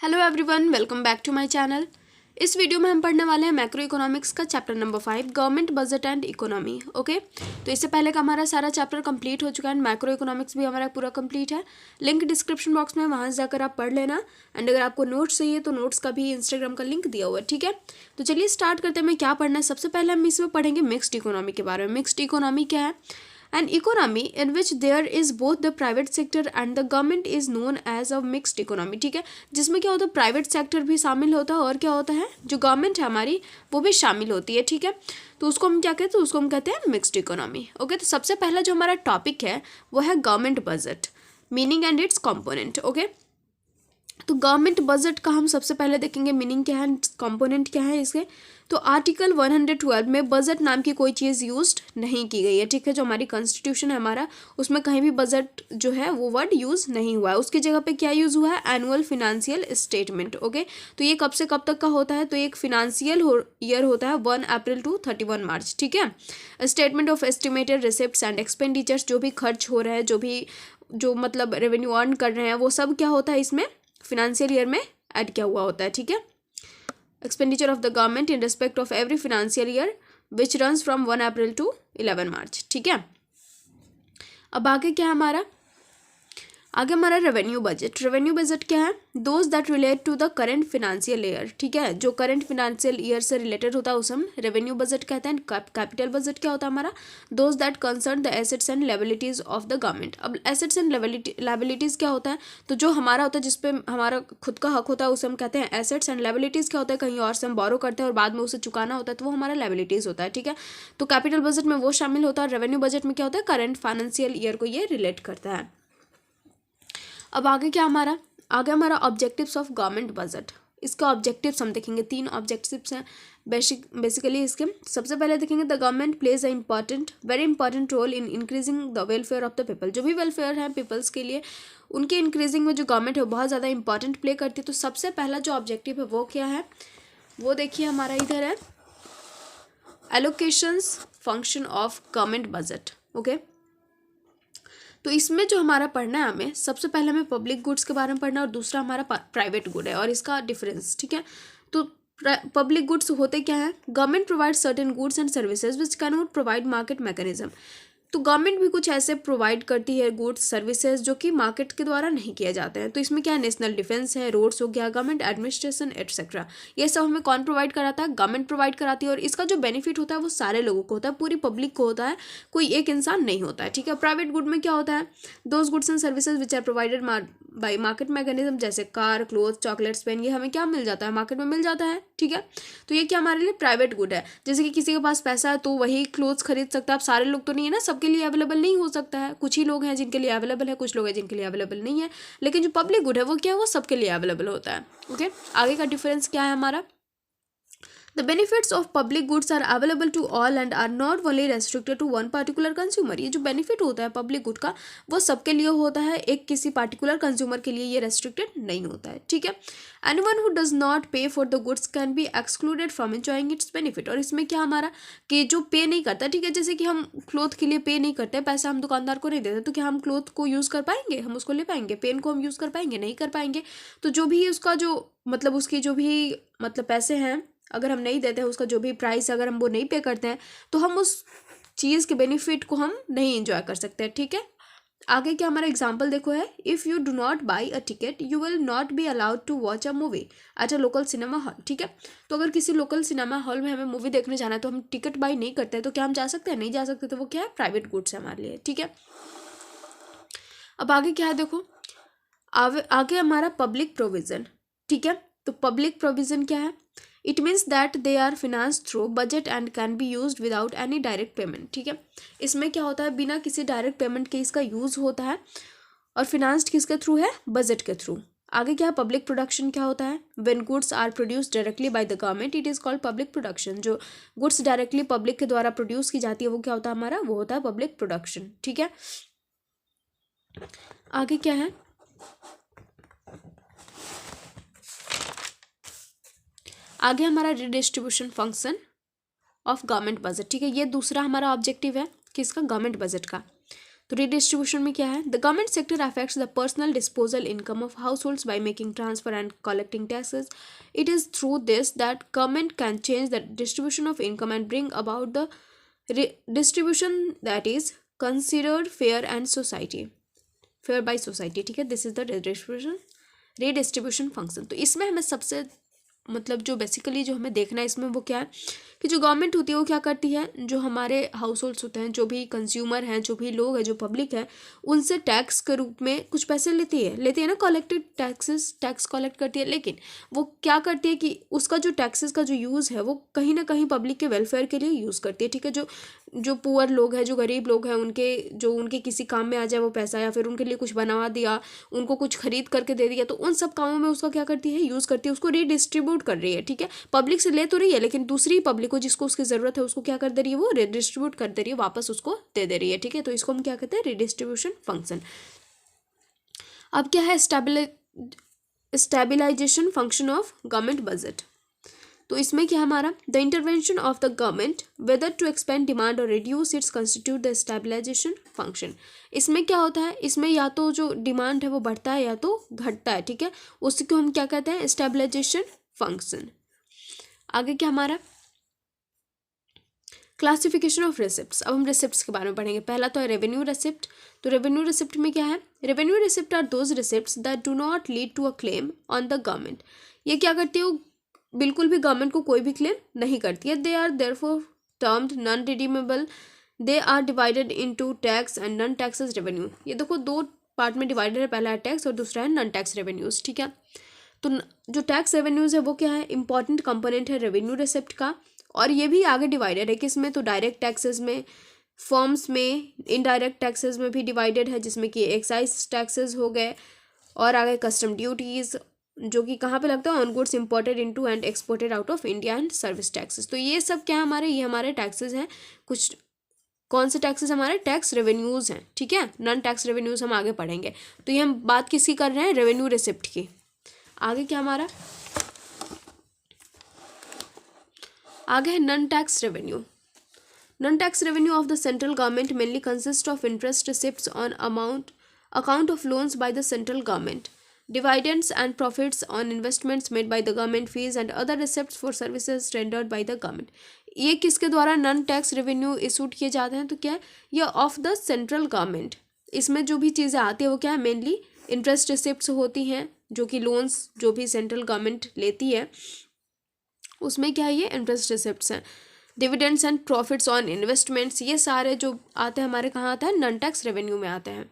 Hello everyone, welcome back to my channel. इस वीडियो में हम पढ़ने वाले हैं मैक्रो इकोनॉमिक्स का chapter number 5, government budget and economy. Okay, तो इससे पहले का हमारा सारा चैप्टर कंप्लीट हो चुका है। मैक्रो इकोनॉमिक्स भी हमारा पूरा कंप्लीट है। लिंक डिस्क्रिप्शन बॉक्स में, वहाँ से जाकर आप पढ़ लेना। एंड अगर आपको नोट्स चाहिए तो नोट्स का भी इंस्टाग्राम का लिंक दिया हुआ है, ठीक है। तो चलिए स्टार्ट करते हैं। मैं क्या पढ़ना है, सबसे पहले हम इसमें पढ़ेंगे मिक्स्ड इकोनॉमी के बारे में। मिक्स्ड इकोनॉमी क्या है? An economy in which there is both the private sector and the government is known as a mixed economy। ठीक है, जिसमें क्या होता है, प्राइवेट सेक्टर भी शामिल होता है और क्या होता है, जो गवर्नमेंट है हमारी वो भी शामिल होती है। ठीक है, तो उसको हम क्या कहते हैं, तो उसको हम कहते हैं मिक्स्ड इकोनॉमी। ओके, तो सबसे पहला जो हमारा टॉपिक है वो है government budget, meaning and it's component. Okay, तो गवर्नमेंट बजट का हम सबसे पहले देखेंगे मीनिंग क्या है, कंपोनेंट क्या है इसके। तो आर्टिकल 112 में बजट नाम की कोई चीज़ यूज्ड नहीं की गई है। ठीक है, जो हमारी कॉन्स्टिट्यूशन है हमारा, उसमें कहीं भी बजट जो है वो वर्ड यूज़ नहीं हुआ है। उसकी जगह पे क्या यूज़ हुआ है, एनुअल फिनेंशियल स्टेटमेंट। ओके, तो ये कब से कब तक का होता है, तो एक फिनेंशियल ईयर होता है 1 अप्रैल टू 31 मार्च। ठीक है, statement of estimated receipts and expenditures, जो भी खर्च हो रहा है, जो मतलब रेवेन्यू अर्न कर रहे हैं, वो सब क्या होता है इसमें फिनेंशियल ईयर में ऐड किया हुआ होता है। ठीक है, expenditure of the government in respect of every financial year which runs from 1 April to 11 March. ठीक है, अब आगे क्या है हमारा, आगे हमारा रेवेन्यू बजट। रेवेन्यू बजट क्या है, those that relate to the current financial year. ठीक है, जो करंट फिनेंशियल ईयर से रिलेटेड होता है उसे हम रेवेन्यू बजट कहते हैं। कैपिटल बजट क्या होता है हमारा, those that concern the assets and liabilities of the government. अब एसेट्स एंड लायबिलिटीज क्या होता है, तो जो हमारा होता है जिसपे हमारा खुद का हक होता है उसे हम कहते हैं एसेट्स। एंड लायबिलिटीज क्या होता है, कहीं और से हम बोरो करते हैं और बाद में उसे चुकाना होता है, तो वो हमारा लायबिलिटीज होता है। ठीक है, तो कैपिटल बजट में वो शामिल होता है। रेवेन्यू बजट में क्या होता है, करंट फाइनेंशियल ईयर को ये रिलेट करता है। अब आगे क्या हमारा, आगे हमारा ऑब्जेक्टिव्स ऑफ गवर्नमेंट बजट। इसका ऑब्जेक्टिव्स हम देखेंगे, 3 ऑब्जेक्टिव्स हैं बेसिकली इसके। सबसे पहले देखेंगे the government plays a important very important role in increasing the welfare of the people. जो भी वेलफेयर है पीपल्स के लिए, उनके इंक्रीजिंग में जो गवर्नमेंट है वो बहुत ज़्यादा इंपॉर्टेंट प्ले करती है। तो सबसे पहला जो ऑब्जेक्टिव है वो क्या है, वो देखिए हमारा इधर है, allocations function of government budget. Okay, तो इसमें जो हमारा पढ़ना है, हमें सबसे पहले हमें पब्लिक गुड्स के बारे में पढ़ना है और दूसरा हमारा प्राइवेट गुड है और इसका डिफरेंस। ठीक है, तो पब्लिक गुड्स होते क्या है, government provide certain goods and services which can not provide market mechanism. तो गवर्नमेंट भी कुछ ऐसे प्रोवाइड करती है गुड्स सर्विसेज जो कि मार्केट के द्वारा नहीं किए जाते हैं। तो इसमें क्या है, नेशनल डिफेंस है, रोड्स हो गया, गवर्नमेंट एडमिनिस्ट्रेशन एटसेट्रा, ये सब हमें कौन प्रोवाइड कराता है, गवर्नमेंट प्रोवाइड कराती है। और इसका जो बेनिफिट होता है वो सारे लोगों को होता है, पूरी पब्लिक को होता है, कोई एक इंसान नहीं होता है। ठीक है, प्राइवेट गुड में क्या होता है, those goods and services which are provided by market mechanism, जैसे कार, क्लोथ, चॉकलेट्स, पेन, ये हमें क्या मिल जाता है, मार्केट में मिल जाता है। ठीक है, तो ये क्या हमारे लिए प्राइवेट गुड है। जैसे कि किसी के पास पैसा है तो वही क्लोथ्स खरीद सकता है। अब सारे लोग तो नहीं है ना, सबके लिए अवेलेबल नहीं हो सकता है, कुछ ही लोग हैं जिनके लिए अवेलेबल है, कुछ लोग हैं जिनके लिए अवेलेबल नहीं है। लेकिन जो पब्लिक गुड है वो क्या है, वो सबके लिए अवेलेबल होता है। ओके, आगे का डिफरेंस क्या है हमारा, The benefits of public goods are available to all and are not only restricted to one particular consumer। ये जो बेनिफिट होता है पब्लिक गुड का वो सबके लिए होता है, एक किसी पार्टिकुलर कंज्यूमर के लिए ये रेस्ट्रिक्टेड नहीं होता है। ठीक है, एनीवन हु डज नॉट पे for the goods can be excluded from enjoying it's benefit. और इसमें क्या हमारा, कि जो पे नहीं करता, ठीक है, जैसे कि हम क्लोथ के लिए पे नहीं करते, पैसा हम दुकानदार को नहीं देते, तो क्या हम क्लोथ को यूज़ कर पाएंगे, हम उसको ले पाएंगे, पेन को हम यूज़ कर पाएंगे, नहीं कर पाएंगे। तो जो भी उसका जो मतलब उसकी जो भी मतलब पैसे हैं, अगर हम नहीं देते हैं, उसका जो भी प्राइस अगर हम वो नहीं पे करते हैं, तो हम उस चीज़ के बेनिफिट को हम नहीं इंजॉय कर सकते हैं। ठीक है, आगे क्या हमारा एग्जाम्पल देखो है, if you do not buy a ticket you will not be allowed to watch a movie at a local cinema hall. ठीक है, तो अगर किसी लोकल सिनेमा हॉल में हमें मूवी देखने जाना है तो हम टिकट बाई नहीं करते हैं, तो क्या हम जा सकते हैं, नहीं जा सकते। तो वो क्या है, प्राइवेट गुड्स है हमारे लिए। ठीक है, अब आगे क्या है देखो, आगे हमारा पब्लिक प्रोविज़न। ठीक है, तो पब्लिक प्रोविज़न क्या है, it means that they are finance through budget and can be use without any direct payment. ठीक है, इसमें क्या होता है, बिना किसी डायरेक्ट पेमेंट के इसका यूज़ होता है और फिनांस्ड किसके थ्रू है, बजट के थ्रू। आगे क्या है, पब्लिक प्रोडक्शन क्या होता है, when goods are produced directly by the government it is called public production. जो गुड्स डायरेक्टली पब्लिक के द्वारा प्रोड्यूस की जाती है वो क्या होता है हमारा, वो होता है पब्लिक प्रोडक्शन। ठीक है, आगे क्या है, आगे हमारा redistribution function of government budget. ठीक है, ये दूसरा हमारा ऑब्जेक्टिव है किसका, गवर्नमेंट बजट का। तो रीडिस्ट्रीब्यूशन में क्या है, the government sector affects the personal disposal income of house holds by making transfer and collecting taxes. It is through this that government can change the distribution of income and bring about the distribution that is considered fair and society, fair by society. ठीक है, this is the redistribution function. तो इसमें हमें सबसे मतलब जो basically जो हमें देखना है इसमें वो क्या है कि जो गवर्नमेंट होती है वो क्या करती है, जो हमारे हाउस होल्ड्स होते हैं, जो भी कंज्यूमर हैं, जो भी लोग हैं, जो पब्लिक है, उनसे टैक्स के रूप में कुछ पैसे लेती है ना, कलेक्टेड टैक्सेस, टैक्स कलेक्ट करती है. लेकिन वो क्या करती है कि उसका जो टैक्सेस का जो यूज़ है वो कहीं ना कहीं पब्लिक के वेलफेयर के लिए यूज़ करती है. ठीक है, जो पुअर लोग हैं, जो गरीब लोग हैं, उनके किसी काम में आ जाए वो पैसा, या फिर उनके लिए कुछ बनवा दिया, उनको कुछ खरीद करके दे दिया, तो उन सब कामों में उसका क्या करती है, यूज़ करती है, उसको रीडिस्ट्रीब्यूट कर रही है. ठीक है, पब्लिक से ले तो रही है लेकिन दूसरी पब्लिक को जिसको उसकी ज़रूरत है उसको क्या कर दे रही है, वो रीडिस्ट्रीब्यूट कर दे रही है, वापस उसको दे दे रही है. ठीक है, तो इसको हम क्या कहते हैं, रीडिस्ट्रीब्यूशन फंक्शन. अब क्या है, stabilisation function of government budget. तो इसमें क्या हमारा, the intervention of the government whether to expand demand or reduce its constitute the stabilisation function. इसमें क्या होता है, इसमें या तो जो डिमांड है वो बढ़ता है या तो घटता है. ठीक है, उसको हम क्या कहते हैं, स्टेबलाइजेशन फंक्शन. आगे क्या हमारा, क्लासिफिकेशन ऑफ रिसिप्ट्स. अब हम रिसिप्ट्स के बारे में पढ़ेंगे. पहला तो है रेवेन्यू रिसिप्ट. तो रेवेन्यू रिसिप्ट में क्या है, revenue receipt are those receipts that do not lead to a claim on the government. ये क्या करती है, बिल्कुल भी गवर्नमेंट को कोई भी क्लेम नहीं करती है. They are therefore termed non redeemable. They are divided into tax and non taxes revenue. ये देखो दो पार्ट में डिवाइडेड है, पहला है टैक्स और दूसरा है नॉन टैक्स रेवेन्यूज. ठीक है, तो जो टैक्स रेवेन्यूज है वो क्या है, इंपॉर्टेंट कंपोनेंट है रेवेन्यू रिसिप्ट का. और ये भी आगे डिवाइडेड है किसमें, तो डायरेक्ट टैक्सेस में, फॉर्म्स में, इनडायरेक्ट टैक्सेस में भी डिवाइडेड है, जिसमें कि एक्साइज टैक्सेस हो गए, और आगे कस्टम ड्यूटीज़ जो कि कहाँ पे लगता है, on goods imported into and exported out of India, and service taxes. तो ये सब क्या है हमारे, ये हमारे टैक्सेस हैं. कुछ कौन से टैक्सेस हमारे, टैक्स रेवेन्यूज़ हैं. ठीक है, नॉन टैक्स रेवेन्यूज़ हम आगे पढ़ेंगे. तो ये हम बात किसकी कर रहे हैं, रेवेन्यू रिसिप्ट की. आगे क्या हमारा, आगे है non tax revenue. Non tax revenue of the central government mainly consist of interest receipts on account of loans by the central government, dividends and profits on investments made by the government, fees and other receipts for services rendered by the government. ये किसके द्वारा non tax revenue issued किए जाते हैं, तो क्या है, ये ऑफ द सेंट्रल गवर्नमेंट. इसमें जो भी चीज़ें आती है वो क्या है, मेनली इंटरेस्ट रिसिप्ट्स होती हैं, जो कि लोन्स जो भी सेंट्रल गवर्नमेंट लेती है उसमें क्या है, ये इंटरेस्ट रिसिप्ट्स हैं. Dividends and profits on investments, ये सारे जो आते हैं हमारे कहाँ आता है, नॉन टैक्स रेवेन्यू में आते हैं.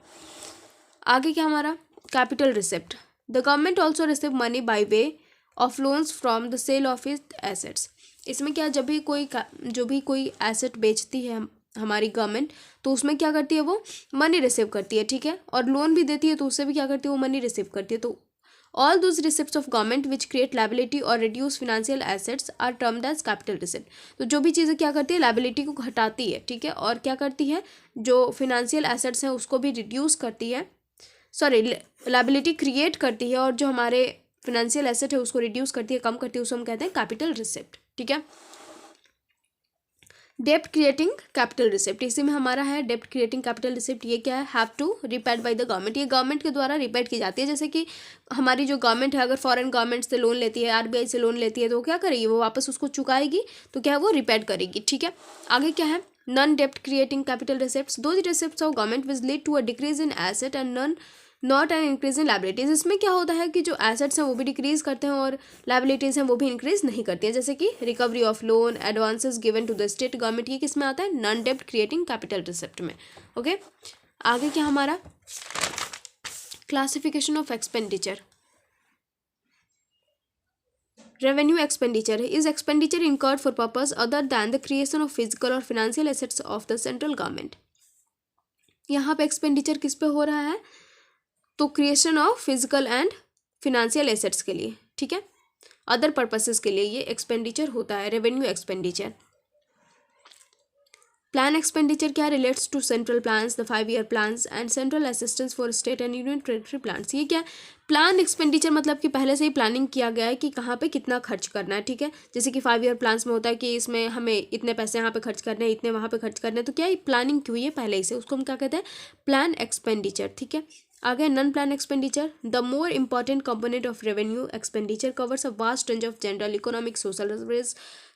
आगे क्या हमारा, capital receipt. The government also receive money by way of loans from the sale of its assets. इसमें क्या, जब भी कोई एसेट बेचती है हमारी गवर्नमेंट, तो उसमें क्या करती है, वो मनी रिसीव करती है. ठीक है, और लोन भी देती है तो उससे भी क्या करती है, वो मनी रिसीव करती है. तो all those receipts of government which create liability or reduce financial assets are termed as capital receipt. तो जो भी चीज़ें क्या करती है, लाइबिलिटी को घटाती है. ठीक है, और क्या करती है, जो फिनेंशियल एसेट्स हैं उसको भी रिड्यूस करती है, सॉरी लाइबिलिटी क्रिएट करती है, और जो हमारे फिनेंशियल एसेट है उसको रिड्यूस करती है, कम करती है, उसको हम कहते हैं कैपिटल रिसिप्ट. ठीक है, डेप्ट क्रिएटिंग कैपिटल रिसिप्ट. इसी में हमारा है डेप्ट क्रिएटिंग कैपिटल रिसिप्ट. ये क्या है, have to repaid by the government. ये गवर्नमेंट के द्वारा रिपेड की जाती है. जैसे कि हमारी जो गवर्नमेंट है अगर फॉरेन गवर्नमेंट से लोन लेती है, आरबीआई से लोन लेती है, तो वो क्या करेगी, वो वापस उसको चुकाएगी, तो क्या है, वो रिपेड करेगी. ठीक है, आगे क्या है, नॉन डेप्ट creating capital receipts. Those receipts of government which lead to a decrease in asset and not an increase in liabilities. इसमें क्या होता है कि जो एसेट्स हैं वो भी डिक्रीज करते हैं और लाइबिलिटीज हैं वो भी इंक्रीज नहीं करती है. जैसे कि recovery of loan, advances given to the state government, ये किस में आता है, नॉन डेप्ट क्रिएटिंग कैपिटल रिसिप्ट में. ओके, आगे क्या हमारा, classification of expenditure. Revenue expenditure is expenditure incurred for purpose other than the creation of physical or financial assets of the central government. यहाँ पे एक्सपेंडिचर किस पे हो रहा है, तो creation of physical and financial assets के लिए. ठीक है, अदर पर्पसेस के लिए ये एक्सपेंडिचर होता है, रेवेन्यू एक्सपेंडिचर. प्लान एक्सपेंडिचर क्या relates to central plans, the 5 year plans and central assistance for state and union territory plans. ये क्या है? प्लान एक्सपेंडिचर मतलब कि पहले से ही प्लानिंग किया गया है कि कहाँ पे कितना खर्च करना है, ठीक है। जैसे कि 5 ईयर प्लान्स में होता है कि इसमें हमें इतने पैसे यहाँ पे खर्च करने हैं, इतने वहाँ पे खर्च करने हैं, तो क्या ये प्लानिंग की हुई है पहले ही से, उसको हम क्या कहते हैं? प्लान एक्सपेंडिचर, ठीक है। आगे non plan expenditure, the more important component of revenue expenditure covers a vast range of general economic social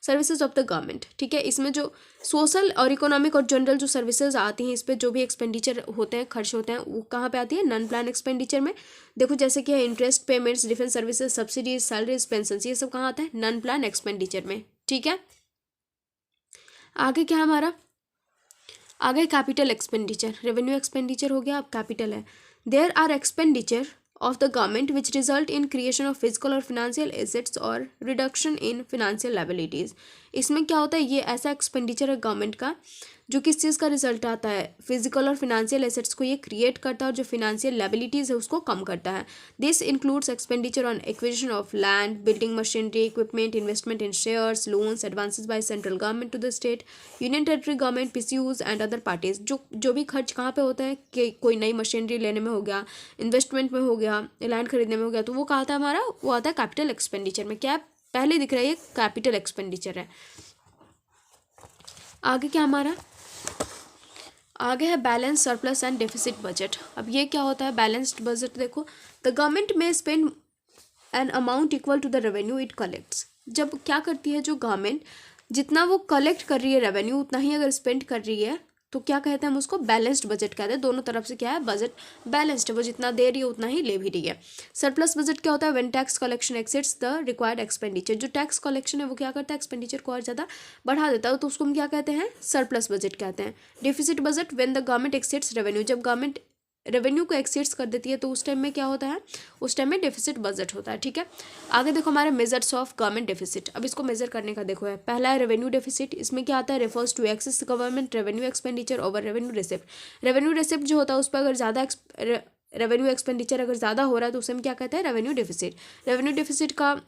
services of the government, ठीक है। इसमें जो सोशल और इकोनॉमिक और जनरल जो सर्विसेज आती हैं, इस पर जो भी एक्सपेंडिचर होते हैं, खर्च होते हैं, वो कहाँ पे आती है? नॉन प्लान एक्सपेंडिचर में। देखो जैसे कि है interest payments, defence services, subsidies, salaries, pension, ये सब कहाँ आता है? नॉन प्लान एक्सपेंडिचर में, ठीक है। आगे क्या हमारा? आगे कैपिटल एक्सपेंडिचर, रेवेन्यू एक्सपेंडिचर हो गया, अब कैपिटल है। There are expenditure of the government which result in creation of physical और financial assets और reduction in financial liabilities। इसमें क्या होता है? ये ऐसा एक्सपेंडिचर है गवर्नमेंट का जो किस चीज़ का रिजल्ट आता है? फिजिकल और फिनेंशियल एसेट्स को ये क्रिएट करता है और जो फिनेंशियल लायबिलिटीज़ है उसको कम करता है। This includes expenditure on acquisition of land, building machinery, equipment, investment in shares, loans, advances by central government to the state, union territory government, PSUs and other parties. जो भी खर्च कहाँ पे होता है कि कोई नई मशीनरी लेने में हो गया, इन्वेस्टमेंट में हो गया, लैंड खरीदने में हो गया, तो वो कहाँ आता है हमारा? वो आता है कैपिटल एक्सपेंडिचर में। क्या पहले दिख रहा है? ये कैपिटल एक्सपेंडिचर है। आगे क्या हमारा? आगे है balance, surplus and deficit budget. अब ये क्या होता है? बैलेंस्ड बजट देखो, the government may spend an amount equal to the revenue it collects. जब क्या करती है जो गवर्नमेंट, जितना वो कलेक्ट कर रही है रेवेन्यू, उतना ही अगर स्पेंड कर रही है, तो क्या कहते हैं हम उसको? बैलेंस्ड बजट कहते हैं। दोनों तरफ से क्या है? बजट बैलेंस्ड है, वो जितना दे रही है उतना ही ले भी रही है। सरप्लस बजट क्या होता है? When tax collection exceeds the required expenditure. जो टैक्स कलेक्शन है वो क्या करता है? एक्सपेंडिचर को और ज़्यादा बढ़ा देता है, तो उसको हम क्या कहते हैं? सरप्लस बजट कहते हैं। Deficit budget, when the government exceeds revenue. जब गवर्नमेंट रेवेन्यू को एक्सीड्स कर देती है तो उस टाइम में क्या होता है? उस टाइम में डेफिसिट बजट होता है, ठीक है। आगे देखो हमारे मेजर्स ऑफ गवर्नमेंट डेफिसिट। अब इसको मेजर करने का देखो है, पहला है रेवेन्यू डेफिसिट। इसमें क्या आता है? Refers to excess government revenue expenditure over revenue receipt. Revenue receipt जो होता है उस पर अगर ज़्यादा रेवेन्यू एक्सपेंडिचर अगर ज़्यादा हो रहा है तो उसे हम क्या कहते हैं? Revenue deficit. रेवेन्यू डेफिसिट का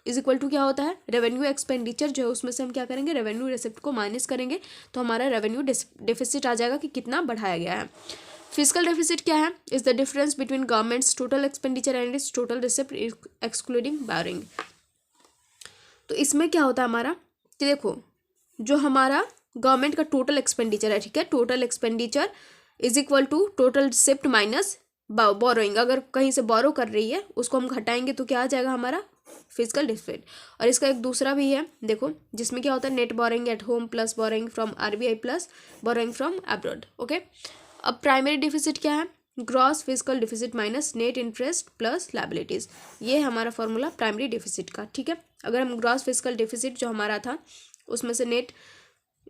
इज इक्वल टू क्या होता है? रेवेन्यू एक्सपेंडिचर जो है उसमें से हम क्या करेंगे? रेवेन्यू रिसिप्ट को माइनस करेंगे, तो हमारा रेवेन्यू डेफिसिट आ जाएगा कि कितना बढ़ाया गया है। फिजिकल डेफिसिट क्या है? Is the difference between governments total expenditure and it's total receipt excluding boring. तो इसमें क्या होता है हमारा कि देखो जो हमारा गवर्नमेंट का टोटल एक्सपेंडिचर है, ठीक है, total expenditure is equal to total receipt minus borrowing. अगर कहीं से बोरो कर रही है उसको हम घटाएंगे तो क्या आ जाएगा हमारा? Physical deficit. और इसका एक दूसरा भी है देखो, जिसमें क्या होता है? Net borrowing at home plus borrowing from RBI plus borrowing from abroad, okay. अब प्राइमरी डिफिसिट क्या है? Gross physical deficit minus net interest plus liabilities. ये है हमारा फॉर्मूला प्राइमरी डिफिसिट का, ठीक है। अगर हम ग्रॉस फिजिकल डिफिसिट जो हमारा था उसमें से नेट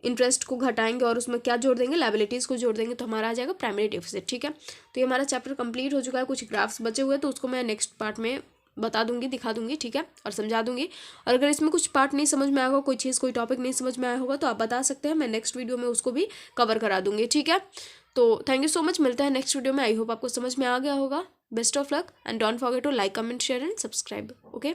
इंटरेस्ट को घटाएंगे और उसमें क्या जोड़ देंगे? लायबिलिटीज़ को जोड़ देंगे, तो हमारा आ जाएगा प्राइमरी डिफिसिट, ठीक है। तो ये हमारा चैप्टर कंप्लीट हो चुका है। कुछ ग्राफ्स बचे हुए तो उसको मैं नेक्स्ट पार्ट में बता दूंगी, दिखा दूंगी, ठीक है, और समझा दूंगी। और अगर इसमें कुछ पार्ट नहीं समझ में आया होगा, कोई चीज़ कोई टॉपिक नहीं समझ में आया होगा तो आप बता सकते हैं, मैं नेक्स्ट वीडियो में उसको भी कवर करा दूंगी, ठीक है। तो थैंक यू सो मच, मिलता है नेक्स्ट वीडियो में। आई होप आपको समझ में आ गया होगा। Best of luck and don't forget to like, comment, share and subscribe, okay.